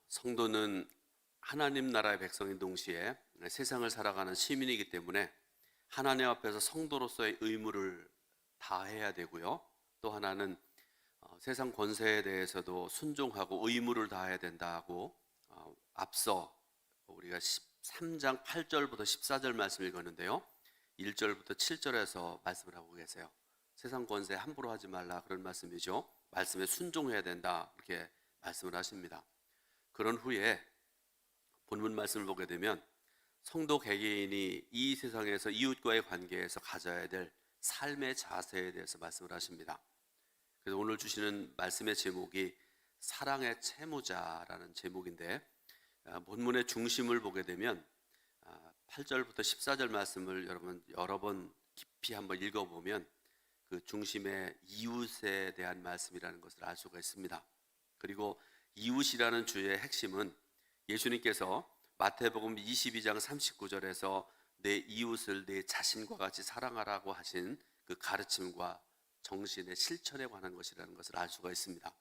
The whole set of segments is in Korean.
성도는 하나님 나라의 백성인 동시에 세상을 살아가는 시민이기 때문에 하나님 앞에서 성도로서의 의무를 다해야 되고요. 또 하나는 세상 권세에 대해서도 순종하고 의무를 다해야 된다고 앞서 우리가 13장 8절부터 14절 말씀 읽었는데요. 1절부터 7절에서 말씀을 하고 계세요. 세상 권세 함부로 하지 말라, 그런 말씀이죠. 말씀에 순종해야 된다, 이렇게 말씀을 하십니다. 그런 후에 본문 말씀을 보게 되면 성도 개개인이 이 세상에서 이웃과의 관계에서 가져야 될 삶의 자세에 대해서 말씀을 하십니다. 그래서 오늘 주시는 말씀의 제목이 사랑의 채무자라는 제목인데, 본문의 중심을 보게 되면 8절부터 14절 말씀을 여러분 여러 번 깊이 한번 읽어보면 그 중심의 이웃에 대한 말씀이라는 것을 알 수가 있습니다. 그리고 이웃이라는 주의 핵심은 예수님께서 마태복음 22장 39절에서 내 이웃을 내 자신과 같이 사랑하라고 하신 그 가르침과 정신의 실천에 관한 것이라는 것을 알 수가 있습니다.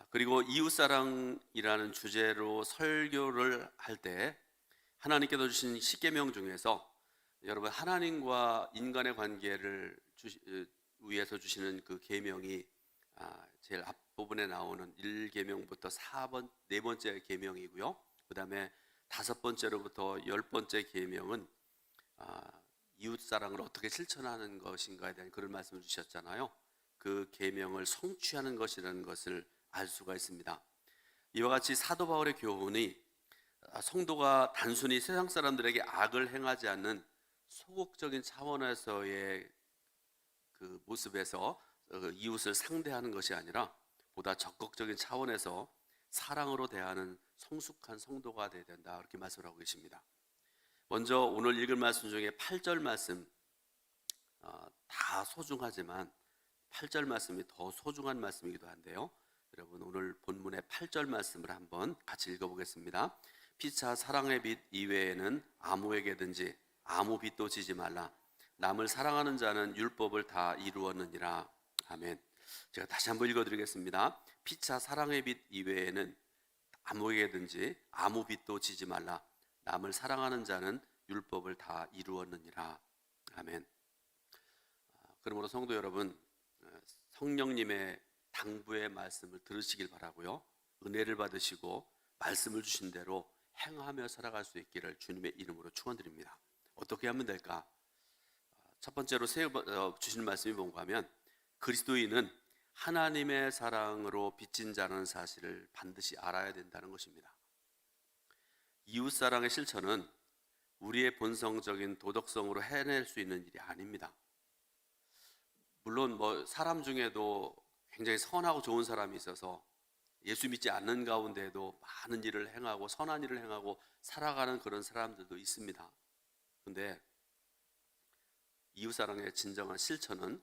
그리고 이웃사랑이라는 주제로 설교를 할 때 하나님께서 주신 십계명 중에서 여러분 하나님과 인간의 관계를 위해서 주시는 그 계명이 제일 앞부분에 나오는 1계명부터 4번째 계명이고요. 그 다음에 5번째로부터 10번째 계명은 이웃사랑을 어떻게 실천하는 것인가에 대한 그런 말씀을 주셨잖아요. 그 계명을 성취하는 것이라는 것을 알 수가 있습니다. 이와 같이 사도 바울의 교훈이 성도가 단순히 세상 사람들에게 악을 행하지 않는 소극적인 차원에서의 그 모습에서 이웃을 상대하는 것이 아니라 보다 적극적인 차원에서 사랑으로 대하는 성숙한 성도가 되어야 된다, 이렇게 말씀을 하고 계십니다. 먼저 오늘 읽을 말씀 중에 8절 말씀, 다 소중하지만 8절 말씀이 더 소중한 말씀이기도 한데요. 여러분 오늘 본문의 8절 말씀을 한번 같이 읽어보겠습니다. 피차 사랑의 빛 이외에는 아무에게든지 아무 빚도 지지 말라. 남을 사랑하는 자는 율법을 다 이루었느니라. 아멘. 제가 다시 한번 읽어드리겠습니다. 피차 사랑의 빛 이외에는 아무에게든지 아무 빚도 지지 말라. 남을 사랑하는 자는 율법을 다 이루었느니라. 아멘. 그러므로 성도 여러분, 성령님의 당부의 말씀을 들으시길 바라고요. 은혜를 받으시고 말씀을 주신 대로 행하며 살아갈 수 있기를 주님의 이름으로 축원드립니다. 어떻게 하면 될까? 첫 번째로 주시는 말씀이 뭔가 하면 그리스도인은 하나님의 사랑으로 빚진 자라는 사실을 반드시 알아야 된다는 것입니다. 이웃사랑의 실천은 우리의 본성적인 도덕성으로 해낼 수 있는 일이 아닙니다. 물론 사람 중에도 굉장히 선하고 좋은 사람이 있어서 예수 믿지 않는 가운데에도 많은 일을 행하고 선한 일을 행하고 살아가는 그런 사람들도 있습니다. 그런데 이웃사랑의 진정한 실천은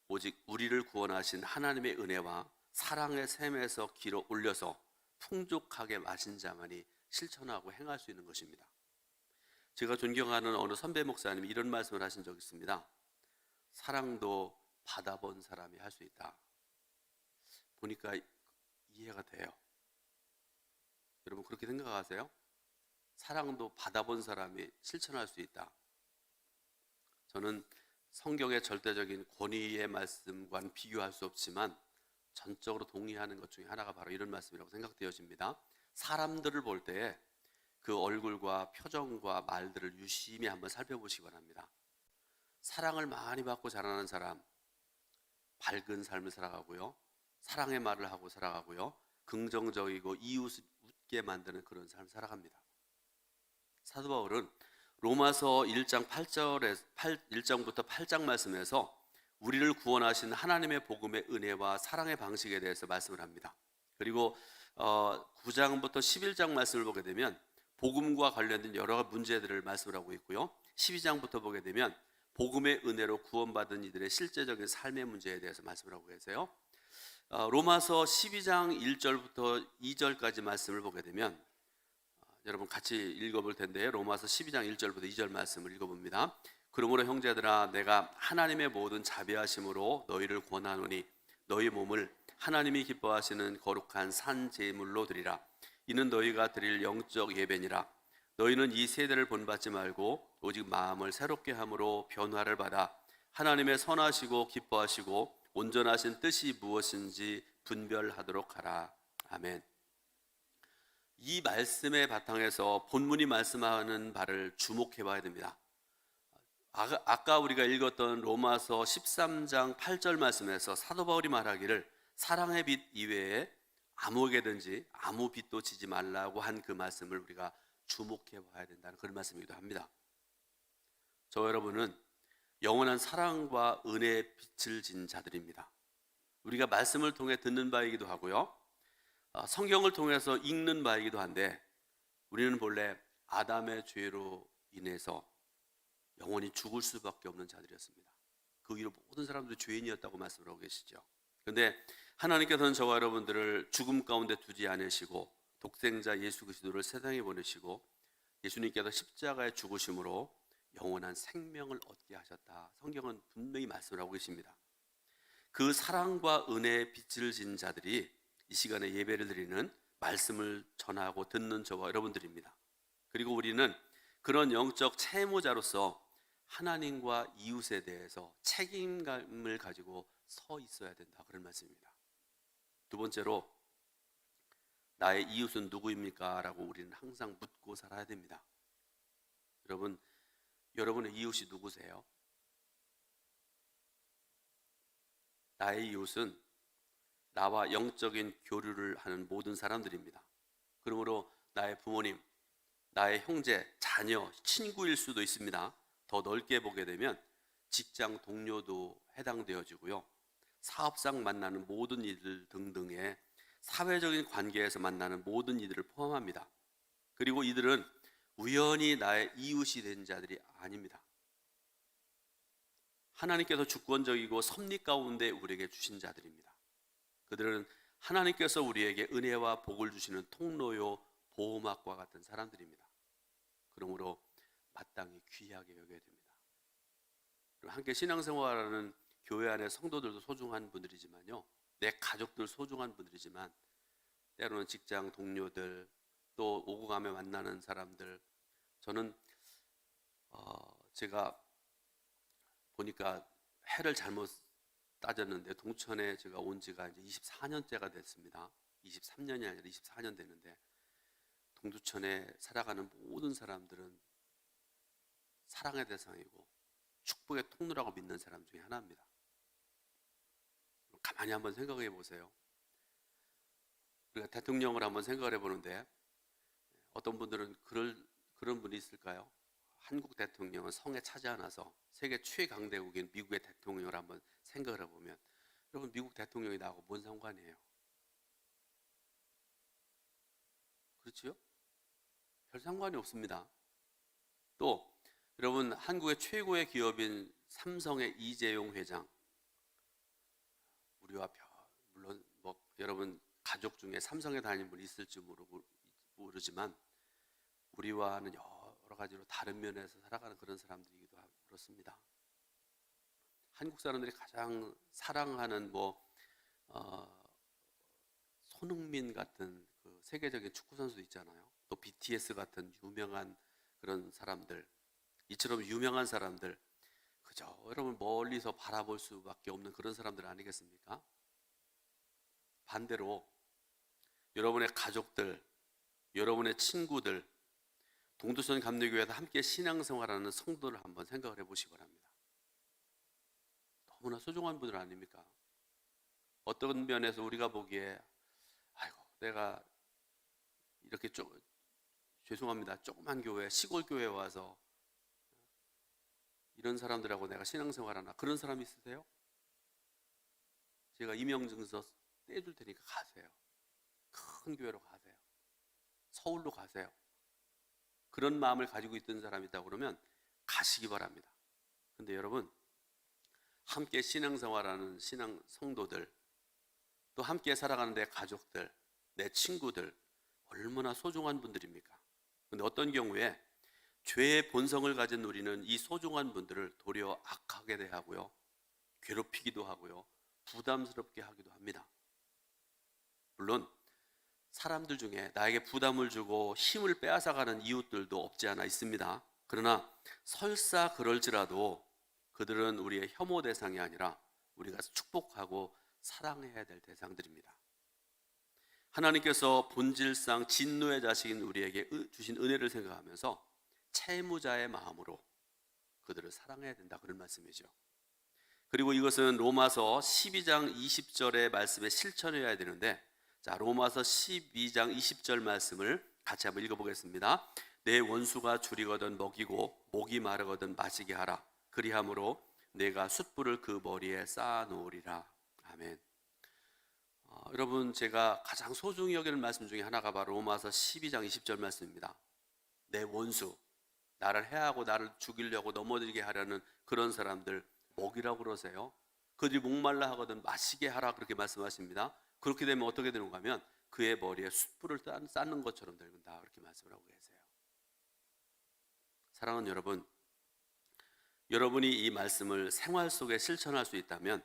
오직 우리를 구원하신 하나님의 은혜와 사랑의 샘에서 길어 올려서 풍족하게 마신 자만이 실천하고 행할 수 있는 것입니다. 제가 존경하는 어느 선배 목사님이 이런 말씀을 하신 적이 있습니다. 사랑도 받아본 사람이 할 수 있다. 보니까 이해가 돼요. 여러분 그렇게 생각하세요? 사랑도 받아본 사람이 실천할 수 있다. 저는 성경의 절대적인 권위의 말씀과는 비교할 수 없지만 전적으로 동의하는 것 중에 하나가 바로 이런 말씀이라고 생각되어집니다. 사람들을 볼 때 그 얼굴과 표정과 말들을 유심히 한번 살펴보시기 바랍니다. 사랑을 많이 받고 자라는 사람, 밝은 삶을 살아가고요, 사랑의 말을 하고 살아가고요, 긍정적이고 이웃을 웃게 만드는 그런 삶을 살아갑니다. 사도 바울은 로마서 1장부터 8장 말씀에서 우리를 구원하신 하나님의 복음의 은혜와 사랑의 방식에 대해서 말씀을 합니다. 그리고 9장부터 11장 말씀을 보게 되면 복음과 관련된 여러 문제들을 말씀을 하고 있고요, 12장부터 보게 되면 복음의 은혜로 구원받은 이들의 실제적인 삶의 문제에 대해서 말씀을 하고 계세요. 로마서 12장 1절부터 2절까지 말씀을 보게 되면 여러분 같이 읽어볼 텐데요. 로마서 12장 1절부터 2절 말씀을 읽어봅니다. 그러므로 형제들아, 내가 하나님의 모든 자비하심으로 너희를 권하노니 너희 몸을 하나님이 기뻐하시는 거룩한 산 제물로 드리라. 이는 너희가 드릴 영적 예배니라. 너희는 이 세대를 본받지 말고 오직 마음을 새롭게 함으로 변화를 받아 하나님의 선하시고 기뻐하시고 온전하신 뜻이 무엇인지 분별하도록 하라. 아멘. 이 말씀의 바탕에서 본문이 말씀하는 바를 주목해 봐야 됩니다. 아까 우리가 읽었던 로마서 13장 8절 말씀에서 사도 바울이 말하기를 사랑의 빛 이외에 아무에게든지 아무 빛도 지지 말라고 한 그 말씀을 우리가 주목해 봐야 된다는 그런 말씀이기도 합니다. 저 여러분은 영원한 사랑과 은혜의 빛을 진 자들입니다. 우리가 말씀을 통해 듣는 바이기도 하고요, 성경을 통해서 읽는 바이기도 한데, 우리는 본래 아담의 죄로 인해서 영원히 죽을 수밖에 없는 자들이었습니다. 그 이후로 모든 사람들이 죄인이었다고 말씀을 하고 계시죠. 그런데 하나님께서는 저와 여러분들을 죽음 가운데 두지 않으시고 독생자 예수 그리스도를 세상에 보내시고 예수님께서 십자가에 죽으심으로 영원한 생명을 얻게 하셨다. 성경은 분명히 말씀을 하고 계십니다. 그 사랑과 은혜의 빛을 진 자들이 이 시간에 예배를 드리는, 말씀을 전하고 듣는 저와 여러분들입니다. 그리고 우리는 그런 영적 채무자로서 하나님과 이웃에 대해서 책임감을 가지고 서 있어야 된다, 그런 말씀입니다. 두 번째로, 나의 이웃은 누구입니까? 라고 우리는 항상 묻고 살아야 됩니다. 여러분의 이웃이 누구세요? 나의 이웃은 나와 영적인 교류를 하는 모든 사람들입니다. 그러므로 나의 부모님, 나의 형제, 자녀, 친구일 수도 있습니다. 더 넓게 보게 되면 직장 동료도 해당되어지고요, 사업상 만나는 모든 이들 등등의 사회적인 관계에서 만나는 모든 이들을 포함합니다. 그리고 이들은 우연히 나의 이웃이 된 자들이 아닙니다. 하나님께서 주권적이고 섭리 가운데 우리에게 주신 자들입니다. 그들은 하나님께서 우리에게 은혜와 복을 주시는 통로요 보호막과 같은 사람들입니다. 그러므로 마땅히 귀하게 여겨야 됩니다. 함께 신앙생활하는 교회 안의 성도들도 소중한 분들이지만요, 내 가족들 소중한 분들이지만, 때로는 직장 동료들, 또 오고 가며 만나는 사람들, 저는 제가 보니까 해를 잘못 따졌는데 동천에 제가 온 지가 이제 24년째가 됐습니다. 23년이 아니라 24년 됐는데, 동두천에 살아가는 모든 사람들은 사랑의 대상이고 축복의 통로라고 믿는 사람 중에 하나입니다. 가만히 한번 생각해 보세요. 우리가 대통령을 한번 생각을 해보는데, 어떤 분들은 그런 분이 있을까요? 한국 대통령은 성에 차지 않아서 세계 최강대국인 미국의 대통령을 한번 생각을 해보면, 여러분, 미국 대통령이 나하고 뭔 상관이에요? 그렇지요? 별 상관이 없습니다. 또 여러분, 한국의 최고의 기업인 삼성의 이재용 회장, 우리와 물론 여러분 가족 중에 삼성에 다니는 분이 있을지 모르지만 우리와는 여러 가지로 다른 면에서 살아가는 그런 사람들이기도 하고 그렇습니다. 한국 사람들이 가장 사랑하는 손흥민 같은 그 세계적인 축구 선수 있잖아요. 또 BTS 같은 유명한 그런 사람들, 이처럼 유명한 사람들, 그저 여러분 멀리서 바라볼 수밖에 없는 그런 사람들 아니겠습니까? 반대로 여러분의 가족들, 여러분의 친구들, 동두천 감리교회에서 함께 신앙생활하는 성도를 한번 생각을 해보시기 바랍니다. 너무나 소중한 분들 아닙니까? 어떤 면에서 우리가 보기에 아이고, 내가 이렇게 죄송합니다, 조그만 교회, 시골 교회에 와서 이런 사람들하고 내가 신앙생활하나, 그런 사람 있으세요? 제가 임명증서 떼줄 테니까 가세요. 큰 교회로 가세요. 서울로 가세요. 그런 마음을 가지고 있던 사람이 있다고 그러면 가시기 바랍니다. 근데 여러분, 함께 신앙생활하는 신앙 성도들, 또 함께 살아가는 내 가족들, 내 친구들, 얼마나 소중한 분들입니까? 근데 어떤 경우에 죄의 본성을 가진 우리는 이 소중한 분들을 도리어 악하게 대하고요, 괴롭히기도 하고요, 부담스럽게 하기도 합니다. 물론 사람들 중에 나에게 부담을 주고 힘을 빼앗아가는 이웃들도 없지 않아 있습니다. 그러나 설사 그럴지라도 그들은 우리의 혐오 대상이 아니라 우리가 축복하고 사랑해야 될 대상들입니다. 하나님께서 본질상 진노의 자식인 우리에게 주신 은혜를 생각하면서 채무자의 마음으로 그들을 사랑해야 된다, 그런 말씀이죠. 그리고 이것은 로마서 12장 20절의 말씀에 실천해야 되는데, 자, 로마서 12장 20절 말씀을 같이 한번 읽어보겠습니다. 내 원수가 줄이거든 먹이고 목이 마르거든 마시게 하라. 그리함으로 내가 숯불을 그 머리에 쌓아 놓으리라. 아멘. 여러분, 제가 가장 소중히 여기는 말씀 중에 하나가 바로 로마서 12장 20절 말씀입니다. 내 원수, 나를 해하고 나를 죽이려고 넘어지게 하려는 그런 사람들 먹이라고 그러세요. 그들이 목말라 하거든 마시게 하라, 그렇게 말씀하십니다. 그렇게 되면 어떻게 되는가 하면 그의 머리에 숯불을 쌓는 것처럼 된다, 그렇게 말씀을 하고 계세요. 사랑하는 여러분, 여러분이 이 말씀을 생활 속에 실천할 수 있다면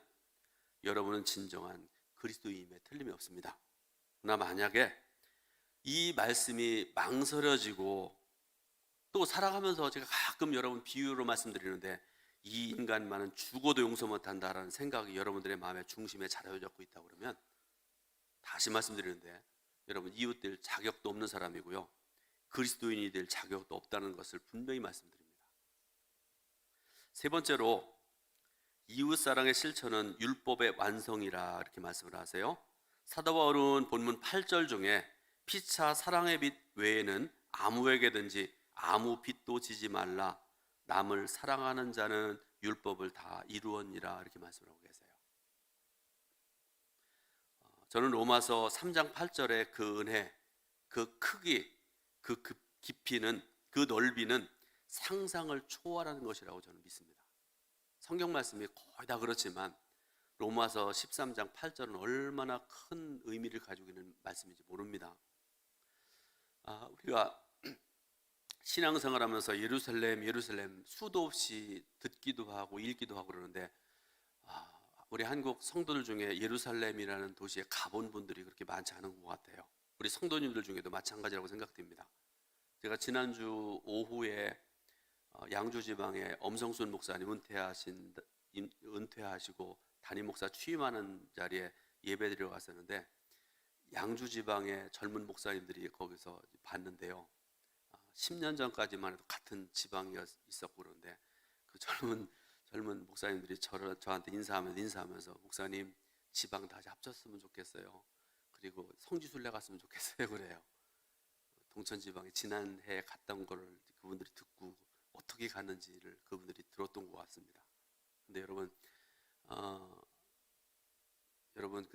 여러분은 진정한 그리스도인임에 틀림이 없습니다. 그러나 만약에 이 말씀이 망설여지고, 또 살아가면서 제가 가끔 여러분 비유로 말씀드리는데, 이 인간만은 죽어도 용서 못한다라는 생각이 여러분들의 마음의 중심에 자리 잡고 있다고 그러면, 다시 말씀드리는데 여러분, 이웃될 자격도 없는 사람이고요, 그리스도인이 될 자격도 없다는 것을 분명히 말씀드립니다. 세 번째로, 이웃사랑의 실천은 율법의 완성이라 이렇게 말씀을 하세요. 사도 바울은 본문 8절 중에 피차 사랑의 빚 외에는 아무에게든지 아무 빚도 지지 말라, 남을 사랑하는 자는 율법을 다 이루었니라, 이렇게 말씀을 하고 계세요. 저는 로마서 3장 8절의 그 은혜, 그 크기, 그 깊이는, 그 넓이는 상상을 초월하는 것이라고 저는 믿습니다. 성경 말씀이 거의 다 그렇지만 로마서 13장 8절은 얼마나 큰 의미를 가지고 있는 말씀인지 모릅니다. 우리가 신앙생활 하면서 예루살렘 수도 없이 듣기도 하고 읽기도 하고 그러는데, 우리 한국 성도들 중에 예루살렘이라는 도시에 가본 분들이 그렇게 많지 않은 것 같아요. 우리 성도님들 중에도 마찬가지라고 생각됩니다. 제가 지난주 오후에 양주 지방에 엄성순 목사님 은퇴하시고 담임 목사 취임하는 자리에 예배드리러 갔었는데, 양주 지방의 젊은 목사님들이 거기서 봤는데요, 10년 전까지만 해도 같은 지방에 있었고 그런데 그 젊은 목사님들이 저한테 인사하면서 목사님, 지방 다시 합쳤으면 좋겠어요. 그리고 성지순례 갔으면 좋겠어요, 그래요. 동천 지방에 지난해 갔다 온 거를 그분들이 듣고 어떻게 갔는지를 그분들이 들었던 것 같습니다. 근데 여러분,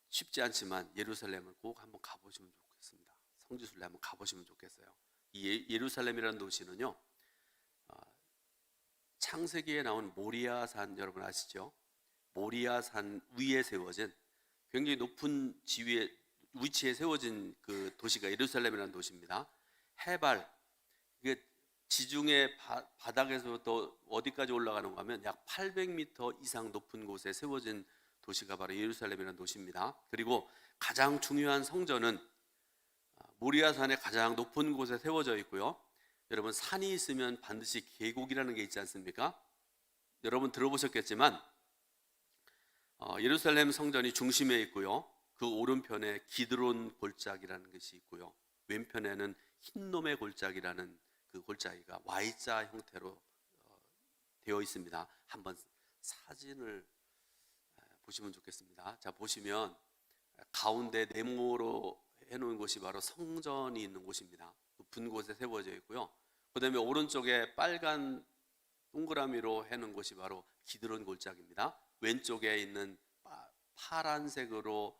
쉽지 않지만 예루살렘을 꼭 한번 가보시면 좋겠습니다. 성지순례 한번 가보시면 좋겠어요. 이 예루살렘이라는 도시는요, 창세기에 나온 모리아산 여러분 아시죠? 모리아산 위에 세워진, 굉장히 높은 위치에 세워진 그 도시가 예루살렘이라는 도시입니다. 해발, 이게 지중해 바닥에서부터 어디까지 올라가는가 하면 약 800m 이상 높은 곳에 세워진 도시가 바로 예루살렘이라는 도시입니다. 그리고 가장 중요한 성전은 모리아산의 가장 높은 곳에 세워져 있고요. 여러분, 산이 있으면 반드시 계곡이라는 게 있지 않습니까? 여러분 들어보셨겠지만 예루살렘 성전이 중심에 있고요, 그 오른편에 기드론 골짜기라는 것이 있고요, 왼편에는 흰놈의 골짜기라는 그 골짜기가 Y자 형태로 되어 있습니다. 한번 사진을 보시면 좋겠습니다. 자, 보시면 가운데 네모로 해놓은 곳이 바로 성전이 있는 곳입니다. 높은 곳에 세워져 있고요, 그 다음에 오른쪽에 빨간 동그라미로 해놓은 곳이 바로 기드론 골짜기입니다. 왼쪽에 있는 파란색으로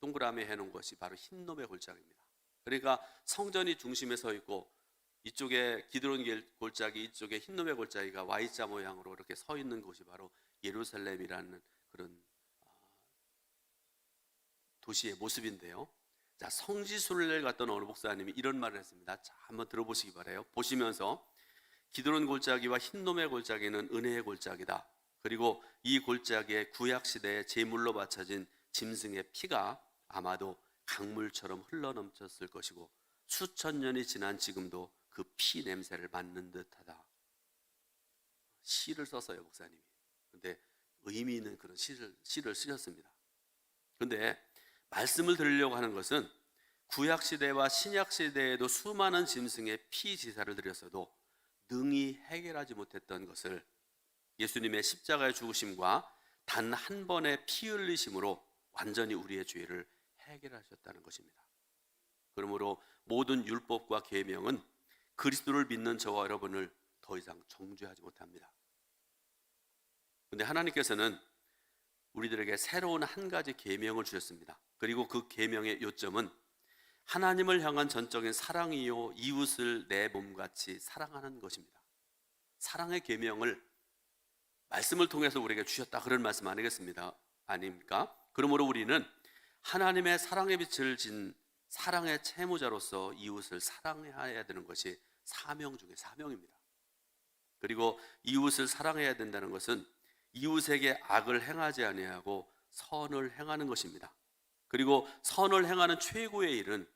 동그라미 해놓은 것이 바로 흰놈의 골짜기입니다. 그러니까 성전이 중심에 서 있고, 이쪽에 기드론 골짜기, 이쪽에 흰놈의 골짜기가 Y자 모양으로 이렇게 서 있는 곳이 바로 예루살렘이라는 그런 도시의 모습인데요. 자, 성지순례를 갔던 어느 목사님이 이런 말을 했습니다. 자, 한번 들어보시기 바라요. 보시면서, 기드론 골짜기와 흰놈의 골짜기는 은혜의 골짜기다. 그리고 이 골짜기에 구약 시대에 제물로 바쳐진 짐승의 피가 아마도 강물처럼 흘러넘쳤을 것이고 수천 년이 지난 지금도 그 피 냄새를 맡는 듯하다. 시를 썼어요, 목사님이. 근데 의미 있는 그런 시를 쓰셨습니다. 근데 말씀을 드리려고 하는 것은 구약 시대와 신약 시대에도 수많은 짐승의 피 제사를 드렸어도 능히 해결하지 못했던 것을 예수님의 십자가의 죽으심과 단 한 번의 피 흘리심으로 완전히 우리의 죄를 해결하셨다는 것입니다. 그러므로 모든 율법과 계명은 그리스도를 믿는 저와 여러분을 더 이상 정죄하지 못합니다. 그런데 하나님께서는 우리들에게 새로운 한 가지 계명을 주셨습니다. 그리고 그 계명의 요점은 하나님을 향한 전적인 사랑이요 이웃을 내 몸같이 사랑하는 것입니다. 사랑의 계명을 말씀을 통해서 우리에게 주셨다, 그런 말씀 아니겠습니까? 아닙니까? 그러므로 우리는 하나님의 사랑의 빛을 진 사랑의 채무자로서 이웃을 사랑해야 되는 것이 사명 중에 사명입니다. 그리고 이웃을 사랑해야 된다는 것은 이웃에게 악을 행하지 아니하고 선을 행하는 것입니다. 그리고 선을 행하는 최고의 일은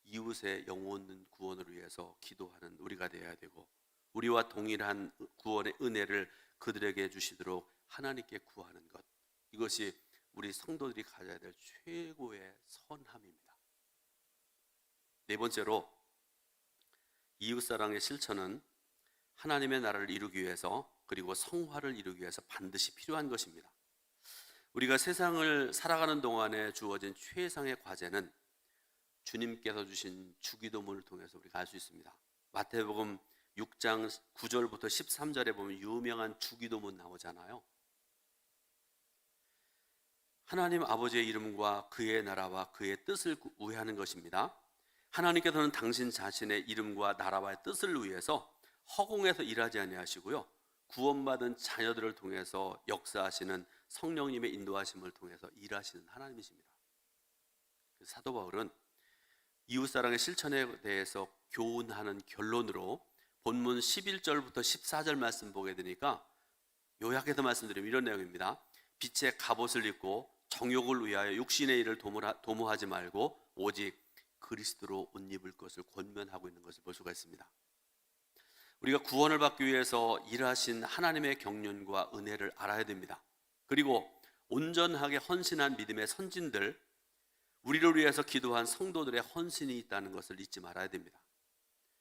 이웃의 영혼 구원을 위해서 기도하는 우리가 되어야 되고, 우리와 동일한 구원의 은혜를 그들에게 주시도록 하나님께 구하는 것, 이것이 우리 성도들이 가져야 될 최고의 선함입니다. 네 번째로, 이웃사랑의 실천은 하나님의 나라를 이루기 위해서, 그리고 성화를 이루기 위해서 반드시 필요한 것입니다. 우리가 세상을 살아가는 동안에 주어진 최상의 과제는 주님께서 주신 주기도문을 통해서 우리가 알 수 있습니다. 마태복음 6장 9절부터 13절에 보면 유명한 주기도문 나오잖아요. 하나님 아버지의 이름과 그의 나라와 그의 뜻을 위하는 것입니다. 하나님께서는 당신 자신의 이름과 나라와의 뜻을 위해서 허공에서 일하지 아니하시고요, 구원받은 자녀들을 통해서 역사하시는 성령님의 인도하심을 통해서 일하시는 하나님이십니다. 사도 바울은 이웃사랑의 실천에 대해서 교훈하는 결론으로 본문 11절부터 14절 말씀 보게 되니까 요약해서 말씀드리면 이런 내용입니다. 빛의 갑옷을 입고 정욕을 위하여 육신의 일을 도모하지 말고 오직 그리스도로 옷 입을 것을 권면하고 있는 것을 볼 수가 있습니다. 우리가 구원을 받기 위해서 일하신 하나님의 경륜과 은혜를 알아야 됩니다. 그리고 온전하게 헌신한 믿음의 선진들, 우리를 위해서 기도한 성도들의 헌신이 있다는 것을 잊지 말아야 됩니다.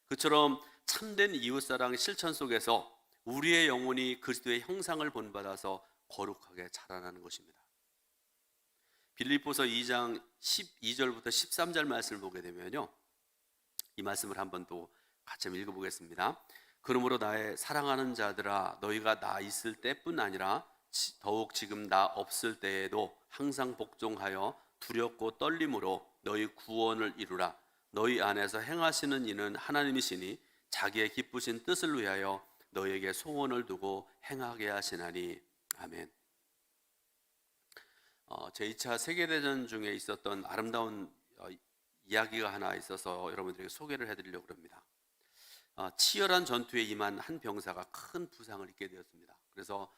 그처럼 참된 이웃사랑의 실천 속에서 우리의 영혼이 그리스도의 형상을 본받아서 거룩하게 자라나는 것입니다. 빌립보서 2장 12절부터 13절 말씀을 보게 되면요, 이 말씀을 한번 또 같이 읽어보겠습니다. 그러므로 나의 사랑하는 자들아, 너희가 나 있을 때뿐 아니라 더욱 지금 나 없을 때에도 항상 복종하여 두렵고 떨림으로 너희 구원을 이루라. 너희 안에서 행하시는 이는 하나님이시니 자기의 기쁘신 뜻을 위하여 너희에게 소원을 두고 행하게 하시나니. 아멘. 제2차 세계대전 중에 있었던 아름다운 이야기가 하나 있어서 여러분들에게 소개를 해드리려고 합니다. 치열한 전투에 임한 한 병사가 큰 부상을 입게 되었습니다. 그래서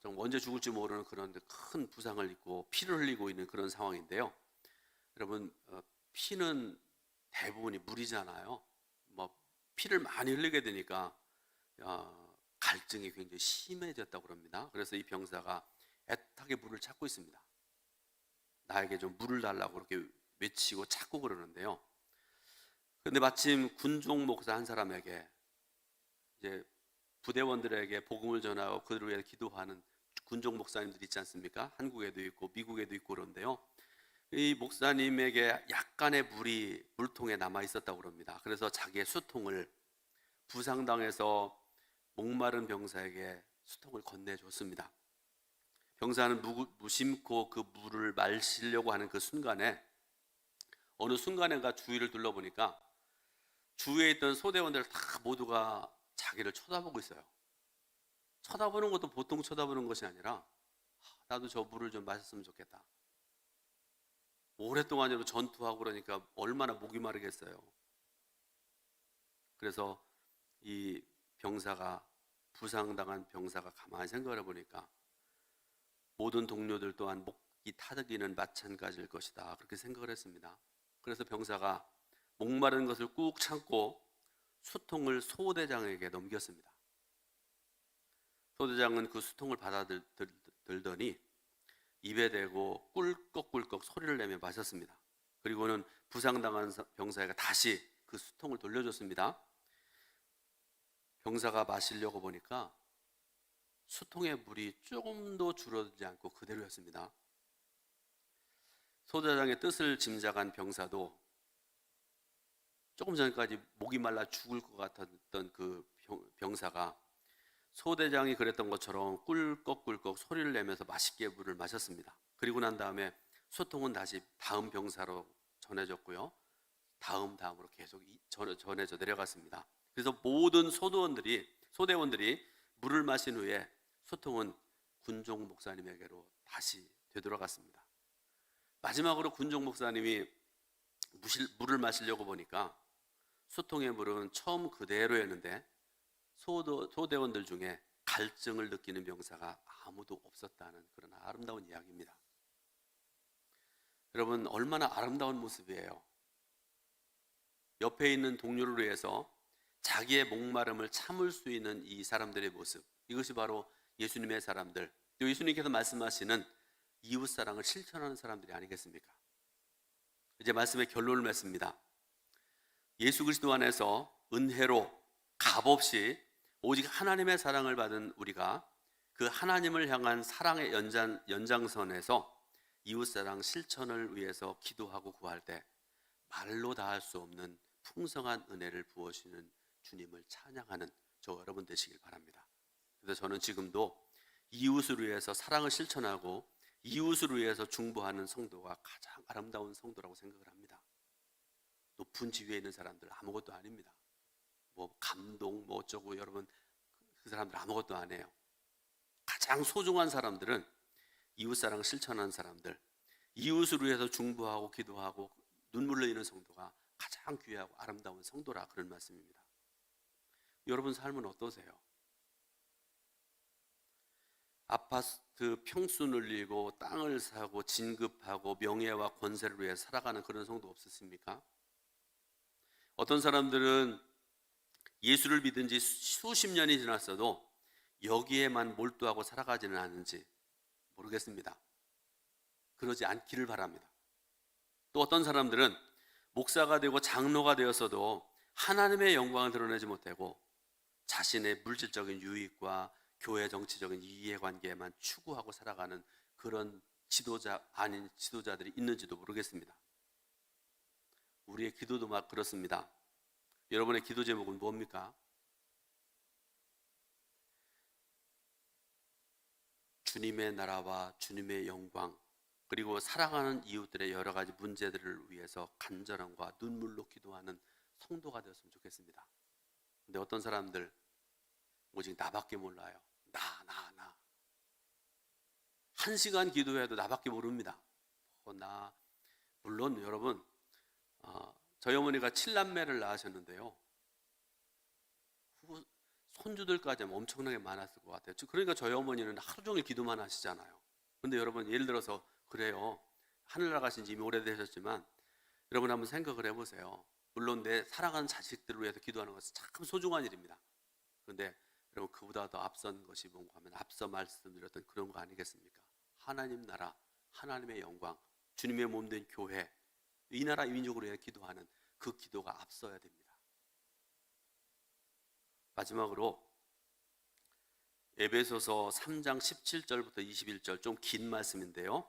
좀 언제 죽을지 모르는 그런 큰 부상을 입고 피를 흘리고 있는 그런 상황인데요. 여러분, 피는 대부분이 물이잖아요. 피를 많이 흘리게 되니까 갈증이 굉장히 심해졌다고 합니다. 그래서 이 병사가 애타게 물을 찾고 있습니다. 나에게 좀 물을 달라고 그렇게 외치고 찾고 그러는데요. 그런데 마침 군종 목사 한 사람에게, 이제 부대원들에게 복음을 전하고 그들을 위해 기도하는 군종 목사님들 있지 않습니까? 한국에도 있고 미국에도 있고 그런데요, 이 목사님에게 약간의 물이 물통에 남아 있었다고 합니다. 그래서 자기의 수통을 부상당해서 목마른 병사에게 수통을 건네줬습니다. 병사는 무심코 그 물을 마시려고 하는 그 순간에, 어느 순간인가 주위를 둘러보니까 주위에 있던 소대원들 다 모두가 자기를 쳐다보고 있어요. 쳐다보는 것도 보통 쳐다보는 것이 아니라, 나도 저 물을 좀 마셨으면 좋겠다. 오랫동안 전투하고 그러니까 얼마나 목이 마르겠어요. 그래서 이 병사가, 부상당한 병사가 가만히 생각을 해보니까 모든 동료들 또한 목이 타들기는 마찬가지일 것이다. 그렇게 생각을 했습니다. 그래서 병사가 목마른 것을 꾹 참고 수통을 소대장에게 넘겼습니다. 소대장은 그 수통을 받아들더니 입에 대고 꿀꺽꿀꺽 소리를 내며 마셨습니다. 그리고는 부상당한 병사에게 다시 그 수통을 돌려줬습니다. 병사가 마시려고 보니까 수통의 물이 조금도 줄어들지 않고 그대로였습니다. 소대장의 뜻을 짐작한 병사도 조금 전까지 목이 말라 죽을 것 같았던 그 병사가 소대장이 그랬던 것처럼 꿀꺽꿀꺽 소리를 내면서 맛있게 물을 마셨습니다. 그리고 난 다음에 수통은 다시 다음 병사로 전해졌고요. 다음으로 계속 전해져 내려갔습니다. 그래서 모든 소대원들이 물을 마신 후에 수통은 군종 목사님에게로 다시 되돌아갔습니다. 마지막으로 군종 목사님이 물을 마시려고 보니까 수통의 물은 처음 그대로였는데 소대원들 중에 갈증을 느끼는 병사가 아무도 없었다는 그런 아름다운 이야기입니다. 여러분, 얼마나 아름다운 모습이에요. 옆에 있는 동료를 위해서 자기의 목마름을 참을 수 있는 이 사람들의 모습, 이것이 바로 예수님의 사람들, 또 예수님께서 말씀하시는 이웃사랑을 실천하는 사람들이 아니겠습니까? 이제 말씀의 결론을 맺습니다. 예수 그리스도 안에서 은혜로 값없이 오직 하나님의 사랑을 받은 우리가 그 하나님을 향한 사랑의 연장선에서 이웃사랑 실천을 위해서 기도하고 구할 때 말로 다 할 수 없는 풍성한 은혜를 부어주시는 주님을 찬양하는 저 여러분 되시길 바랍니다. 그래서 저는 지금도 이웃을 위해서 사랑을 실천하고 이웃을 위해서 중보하는 성도가 가장 아름다운 성도라고 생각을 합니다. 높은 지위에 있는 사람들 아무것도 아닙니다. 뭐 감동 뭐 어쩌고, 여러분 그 사람들 아무것도 안 해요. 가장 소중한 사람들은 이웃사랑 실천하는 사람들, 이웃을 위해서 중보하고 기도하고 눈물 흘리는 성도가 가장 귀하고 아름다운 성도라, 그런 말씀입니다. 여러분 삶은 어떠세요? 아파트 평수 늘리고 땅을 사고 진급하고 명예와 권세를 위해 살아가는 그런 성도 없으십니까? 어떤 사람들은 예수를 믿은 지 수십 년이 지났어도 여기에만 몰두하고 살아가지는 않은지 모르겠습니다. 그러지 않기를 바랍니다. 또 어떤 사람들은 목사가 되고 장로가 되었어도 하나님의 영광을 드러내지 못하고 자신의 물질적인 유익과 교회 정치적인 이해관계에만 추구하고 살아가는 그런 지도자 아닌 지도자들이 있는지도 모르겠습니다. 우리의 기도도 막 그렇습니다. 여러분의 기도 제목은 뭡니까? 주님의 나라와 주님의 영광, 그리고 사랑하는 이웃들의 여러 가지 문제들을 위해서 간절함과 눈물로 기도하는 성도가 되었으면 좋겠습니다. 근데 어떤 사람들 오직 나밖에 몰라요. 나. 1시간 기도해도 나밖에 모릅니다. 물론 여러분, 저희 어머니가 7남매를 낳으셨는데요, 손주들까지 엄청나게 많았을 것 같아요. 그러니까 저희 어머니는 하루 종일 기도만 하시잖아요. 근데 여러분, 예를 들어서 그래요. 하늘나라 가신 지 이미 오래되셨지만 여러분 한번 생각을 해보세요. 물론 내 사랑하는 자식들을 위해서 기도하는 것은 참 소중한 일입니다. 그런데 여러분, 그보다 더 앞선 것이 뭔가 하면 앞서 말씀드렸던 그런 거 아니겠습니까? 하나님 나라, 하나님의 영광, 주님의 몸된 교회, 이 나라 민족으로 위해 기도하는 그 기도가 앞서야 됩니다. 마지막으로 에베소서 3장 17절부터 21절, 좀 긴 말씀인데요,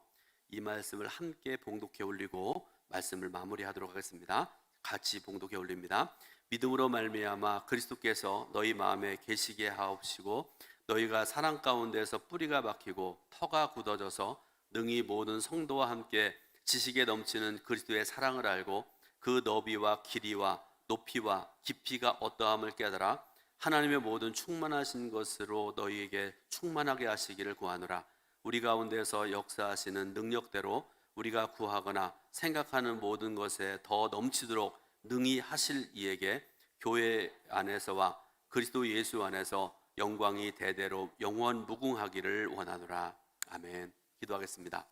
이 말씀을 함께 봉독해 올리고 말씀을 마무리하도록 하겠습니다. 같이 봉독해 올립니다. 믿음으로 말미암아 그리스도께서 너희 마음에 계시게 하옵시고 너희가 사랑 가운데서 뿌리가 박히고 터가 굳어져서 능히 모든 성도와 함께 지식에 넘치는 그리스도의 사랑을 알고 그 너비와 길이와 높이와 깊이가 어떠함을 깨달아 하나님의 모든 충만하신 것으로 너희에게 충만하게 하시기를 구하노라. 우리 가운데서 역사하시는 능력대로 우리가 구하거나 생각하는 모든 것에 더 넘치도록 능히 하실 이에게 교회 안에서와 그리스도 예수 안에서 영광이 대대로 영원 무궁하기를 원하노라. 아멘. 기도하겠습니다.